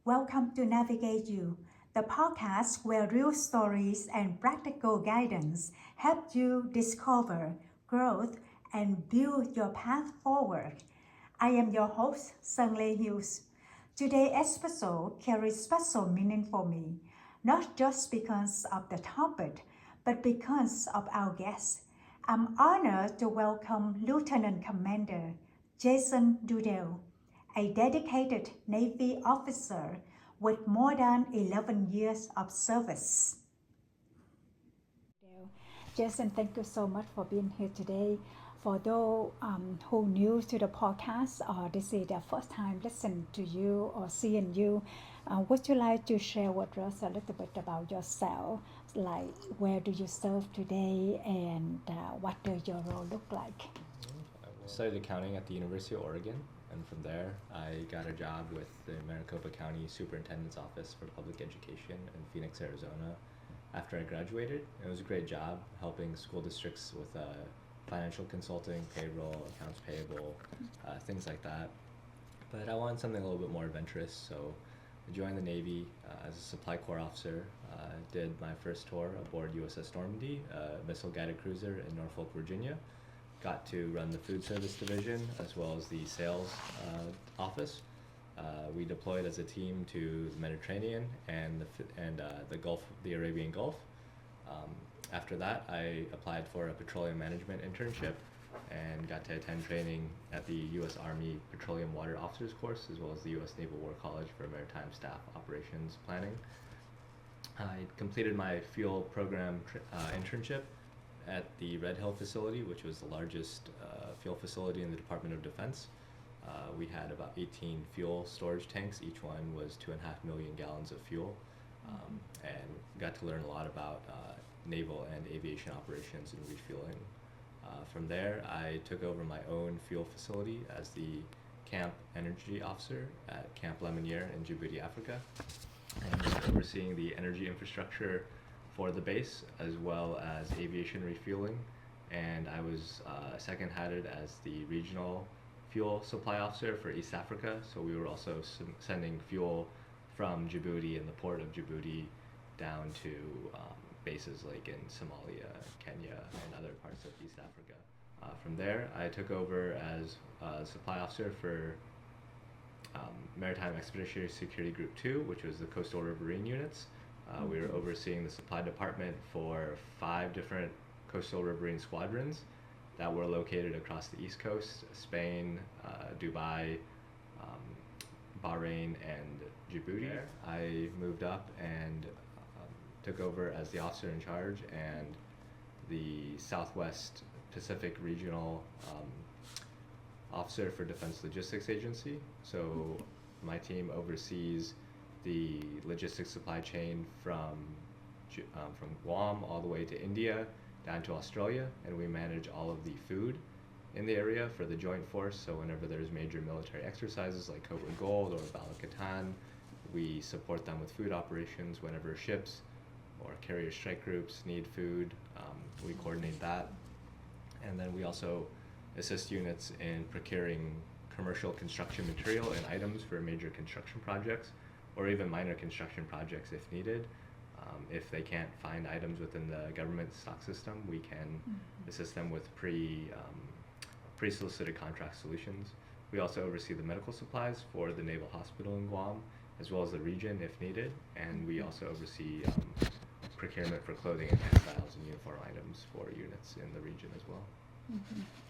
Welcome to Navigate You, the podcast where real stories and practical guidance help you discover, growth, and build your path forward. I am your host, Sunley Hughes. Today's episode carries special meaning for me, not just because of the topic, but because of our guest. I'm honored to welcome Lieutenant Commander Jason Dudell, a dedicated Navy officer with more than 11 years of service. Jason, thank you so much for being here today. For those who new to the podcast or this is their first time listening to you or seeing you, would you like to share with us a little bit about yourself? Like where do you serve today and what does your role look like? I studied accounting at the University of Oregon, and from there I got a job with the Maricopa County Superintendent's Office for Public Education in Phoenix, Arizona. After I graduated, it was a great job helping school districts with financial consulting, payroll, accounts payable, things like that. But I wanted something a little bit more adventurous, so I joined the Navy as a supply corps officer. Did my first tour aboard USS Normandy, a missile-guided cruiser in Norfolk, Virginia. Got to run the food service division as well as the sales office. We deployed as a team to the Mediterranean and the Gulf, the Arabian Gulf. After that, I applied for a petroleum management internship and got to attend training at the U.S. Army Petroleum Water Officers course as well as the U.S. Naval War College for Maritime Staff Operations Planning. I completed my fuel program internship at the Red Hill facility, which was the largest fuel facility in the Department of Defense. We had about 18 fuel storage tanks. Each one was 2.5 million gallons of fuel, and got to learn a lot about naval and aviation operations and refueling. From there, I took over my own fuel facility as the Camp Energy Officer at Camp Lemonnier in Djibouti, Africa, and was overseeing the energy infrastructure for the base as well as aviation refueling. And I was second-hatted as the regional fuel supply officer for East Africa, so we were also sending fuel from Djibouti and the port of Djibouti down to bases like in Somalia, Kenya, and other parts of East Africa. From there, I took over as supply officer for Maritime Expeditionary Security Group 2, which was the coastal riverine units. We were overseeing the supply department for 5 different coastal riverine squadrons that were located across the East Coast, Spain, Dubai, Bahrain, and Djibouti. I moved up and took over as the officer in charge and the Southwest Pacific Regional Officer for Defense Logistics Agency. So my team oversees the logistics supply chain from Guam all the way to India, down to Australia, and we manage all of the food in the area for the Joint Force. So whenever there's major military exercises like Cobra Gold or Bala-Katan, we support them with food operations. Whenever ships or carrier strike groups need food, we coordinate that. And then we also assist units in procuring commercial construction material and items for major construction projects or even minor construction projects if needed. If they can't find items within the government stock system, we can assist them with pre-solicited contract solutions. We also oversee the medical supplies for the Naval Hospital in Guam, as well as the region if needed, and we also oversee procurement for clothing and textiles and uniform items for units in the region as well.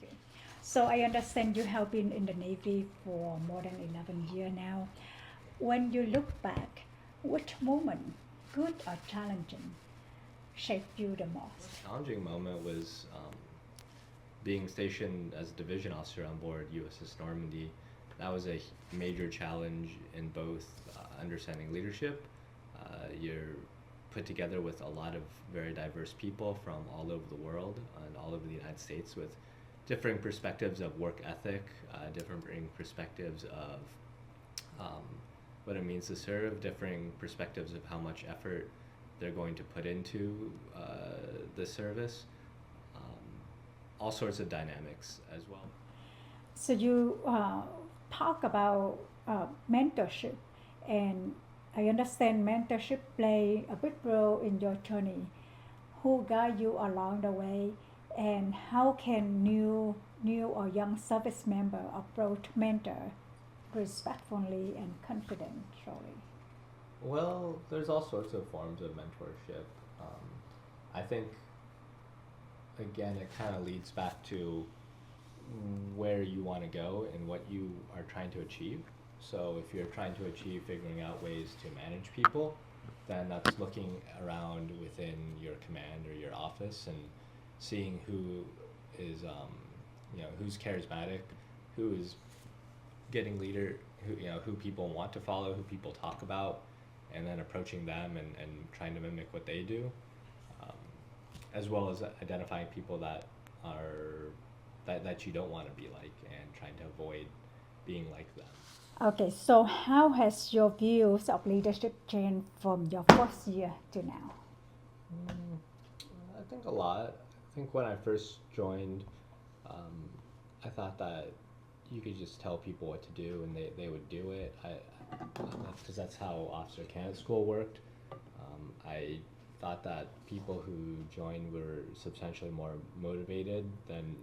Okay. So I understand you have been in the Navy for more than 11 years now. When you look back, which moment, good or challenging, shaped you the most? The challenging moment was being stationed as a division officer on board USS Normandy. That was a major challenge in both understanding leadership. You're put together with a lot of very diverse people from all over the world and all over the United States with differing perspectives of work ethic, differing perspectives of what it means to serve, differing perspectives of how much effort they're going to put into the service, all sorts of dynamics as well. So you talk about mentorship, and I understand mentorship play a big role in your journey. Who guide you along the way, and how can new or young service member approach mentor respectfully and confidently? Well, there's all sorts of forms of mentorship. I think, again, it kind of leads back to where you want to go and what you are trying to achieve. So if you're trying to achieve figuring out ways to manage people, then that's looking around within your command or your office and seeing who is, who's charismatic, who is getting leader, who people want to follow, who people talk about, and then approaching them and trying to mimic what they do, um, as well as identifying people that are that you don't want to be like and trying to avoid being like them. Okay, so how has your views of leadership changed from your first year to now? Mm, I think a lot. I think when I first joined, um, I thought that you could just tell people what to do and they would do it. Because that's how officer candidate school worked. I thought that people who joined were substantially more motivated than,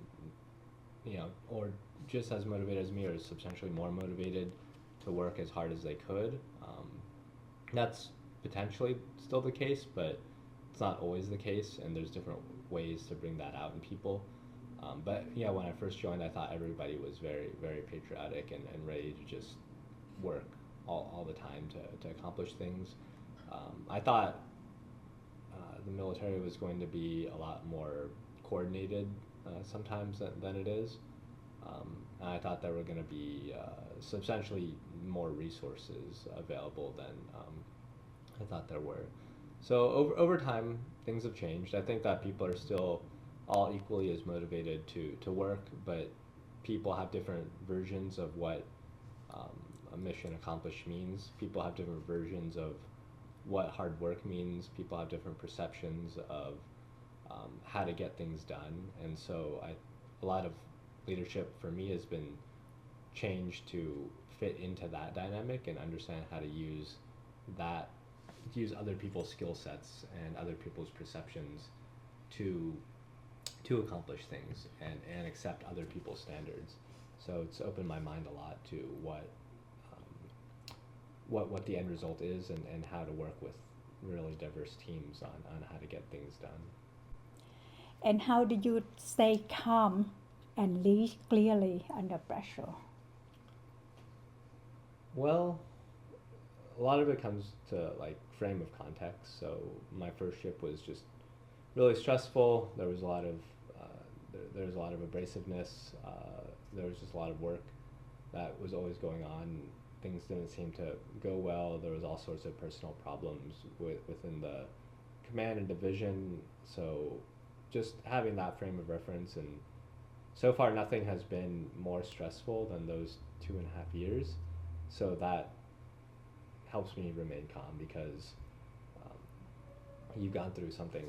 or just as motivated as me, or substantially more motivated to work as hard as they could. That's potentially still the case, but it's not always the case, and there's different ways to bring that out in people. But yeah, when I first joined, I thought everybody was very, very patriotic and ready to just work all the time to accomplish things. I thought the military was going to be a lot more coordinated sometimes than it is. And I thought there were going to be substantially more resources available than I thought there were. So over time, things have changed. I think that people are still all equally as motivated to work, but people have different versions of what um, a mission accomplished means. People have different versions of what hard work means. People have different perceptions of how to get things done. And so a lot of leadership for me has been changed to fit into that dynamic and understand how to use that, use other people's skill sets and other people's perceptions to accomplish things and accept other people's standards. So it's opened my mind a lot to what the end result is and how to work with really diverse teams on how to get things done. And how do you stay calm and lead clearly under pressure? Well, a lot of it comes to like frame of context. So my first ship was just really stressful. There was a lot of there was a lot of abrasiveness. There was just a lot of work that was always going on. Things didn't seem to go well. There was all sorts of personal problems within the command and division. So just having that frame of reference, and so far nothing has been more stressful than those 2.5 years. So that helps me remain calm because you've gone through something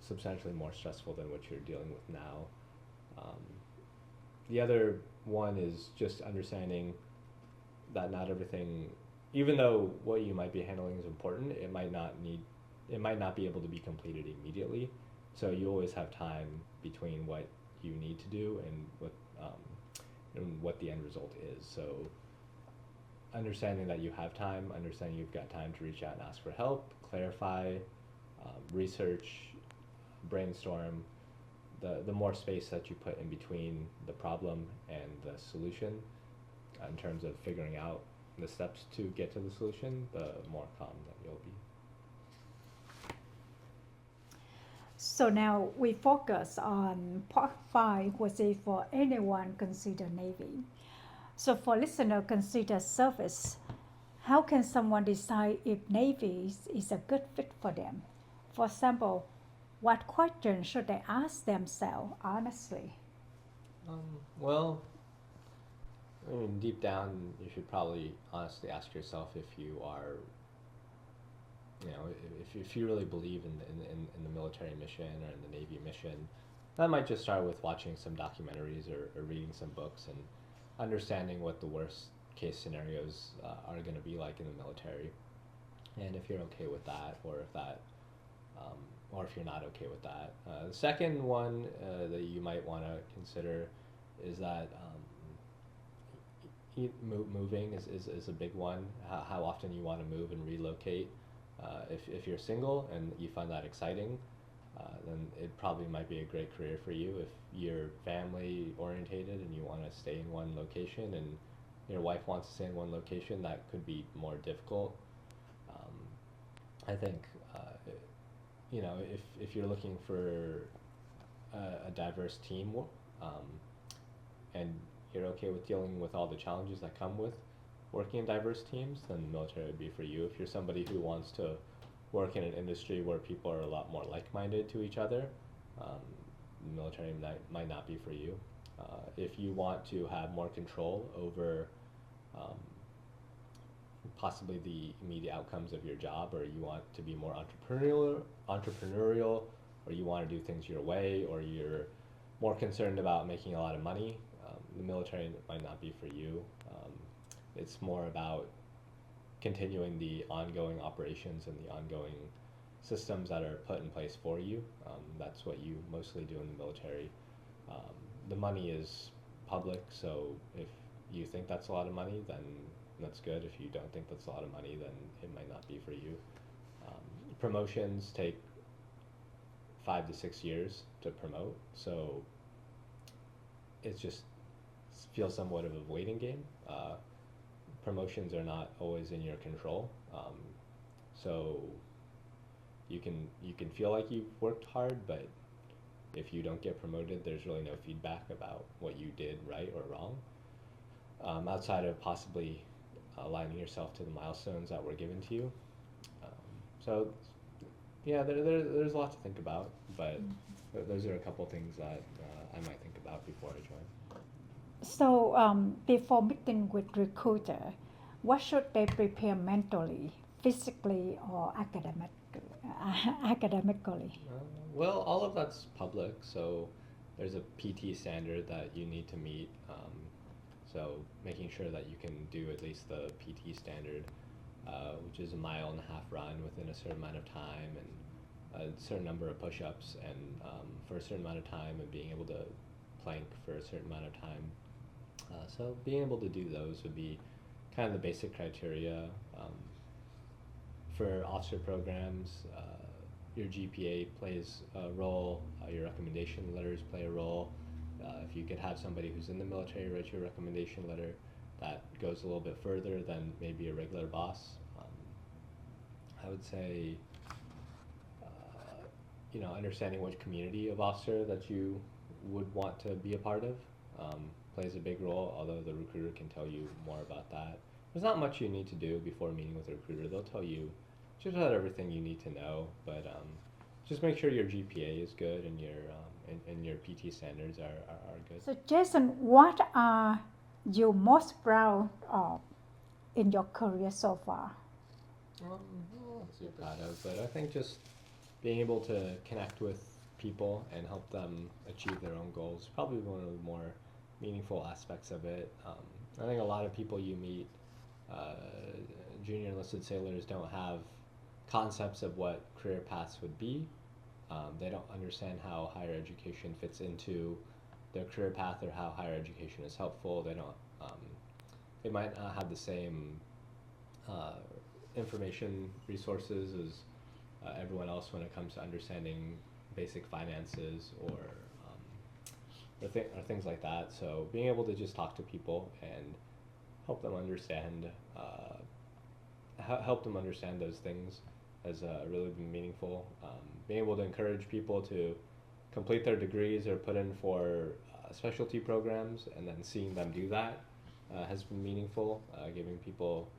substantially more stressful than what you're dealing with now. Um, the other one is just understanding that not everything, even though what you might be handling is important, it might not be able to be completed immediately. So you always have time between what you need to do and what the end result is. So understanding that you have time, understanding you've got time to reach out and ask for help, clarify, research, brainstorm. The more space that you put in between the problem and the solution, in terms of figuring out the steps to get to the solution, the more calm that you'll be. So now we focus on part 5, which is for anyone consider Navy. So for listener consider service, how can someone decide if Navy is a good fit for them? For example, what questions should they ask themselves honestly? Well, I mean, deep down, you should probably honestly ask yourself if you are, if you really believe in the military mission or in the Navy mission. That might just start with watching some documentaries or reading some books and understanding what the worst case scenarios are going to be like in the military. and if you're okay with that, or if you're not okay with that. The second one that you might want to consider is that moving is a big one. How often you want to move and relocate. If you're single and you find that exciting, then it probably might be a great career for you. If you're family orientated and you want to stay in one location and your wife wants to stay in one location, that could be more difficult. I think if you're looking for a diverse team, and you're okay with dealing with all the challenges that come with working in diverse teams, then the military would be for you. If you're somebody who wants to work in an industry where people are a lot more like-minded to each other, the military might not be for you. If you want to have more control over possibly the immediate outcomes of your job, or you want to be more entrepreneurial, or you want to do things your way, or you're more concerned about making a lot of money, the military might not be for you. It's more about continuing the ongoing operations and the ongoing systems that are put in place for you. That's what you mostly do in the military. The money is public, so if you think that's a lot of money, then that's good. If you don't think that's a lot of money, then it might not be for you. Promotions take 5 to 6 years to promote, so it just feels somewhat of a waiting game. Promotions are not always in your control, so you can feel like you've worked hard, but if you don't get promoted, there's really no feedback about what you did right or wrong, outside of possibly aligning yourself to the milestones that were given to you. So yeah, there's a lot to think about, but those are a couple things that I might think about before I join. So before meeting with recruiter, what should they prepare mentally, physically, or academically? Well, all of that's public, so there's a PT standard that you need to meet. So making sure that you can do at least the PT standard, which is a 1.5 mile run within a certain amount of time, and a certain number of push-ups, and for a certain amount of time, and being able to plank for a certain amount of time. So being able to do those would be kind of the basic criteria. For officer programs, your GPA plays a role, your recommendation letters play a role. If you could have somebody who's in the military write your recommendation letter, that goes a little bit further than maybe a regular boss. I would say, understanding which community of officer that you would want to be a part of plays a big role, although the recruiter can tell you more about that. There's not much you need to do before meeting with a recruiter. They'll tell you just about everything you need to know, but just make sure your GPA is good and your PT standards are good. So Jason, what are you most proud of in your career so far? Not too proud of, but I think just being able to connect with people and help them achieve their own goals is probably one of the more meaningful aspects of it. I think a lot of people you meet, junior enlisted sailors, don't have concepts of what career paths would be. They don't understand how higher education fits into their career path or how higher education is helpful. They might not have the same information resources as everyone else when it comes to understanding basic finances or things like that. So being able to just talk to people and help them understand those things has really been meaningful. Being able to encourage people to complete their degrees or put in for specialty programs and then seeing them do that has been meaningful. Giving people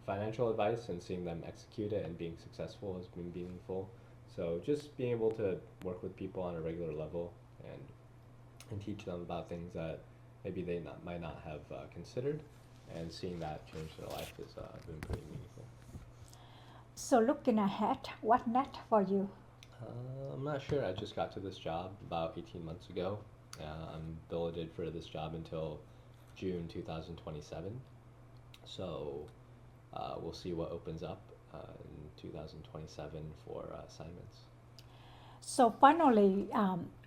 financial advice and seeing them execute it and being successful has been meaningful. So just being able to work with people on a regular level and teach them about things that maybe they might not have considered, and seeing that change their life has been pretty meaningful. So looking ahead, what next for you? I'm not sure. I just got to this job about 18 months ago. I'm billeted for this job until June 2027. So we'll see what opens up in 2027 for assignments. So finally,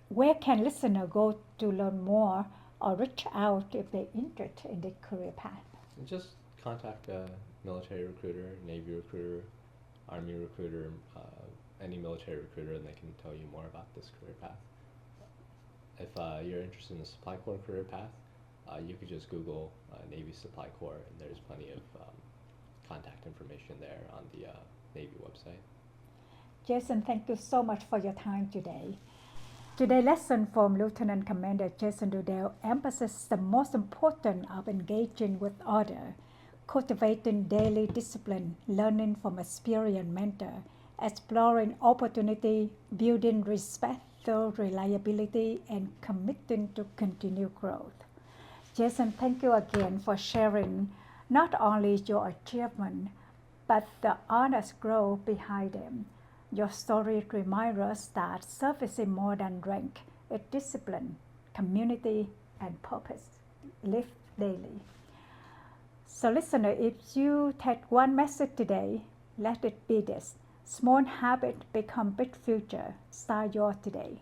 where can listener go to learn more or reach out if they're interested in the career path? And just contact a military recruiter, Navy recruiter, Army recruiter, any military recruiter, and they can tell you more about this career path. If you're interested in the Supply Corps career path, you could just Google Navy Supply Corps, and there's plenty of contact information there on the Navy website. Jason, thank you so much for your time today. Today's lesson from Lieutenant Commander Jason Dudell emphasizes the most important of engaging with others, cultivating daily discipline, learning from experienced mentor, exploring opportunity, building respect through reliability, and committing to continued growth. Jason, thank you again for sharing not only your achievement, but the honest growth behind them. Your story reminds us that service is more than rank. It's discipline, community, and purpose lived daily. So listener, if you take one message today, let it be this. Small habits become big future. Start yours today.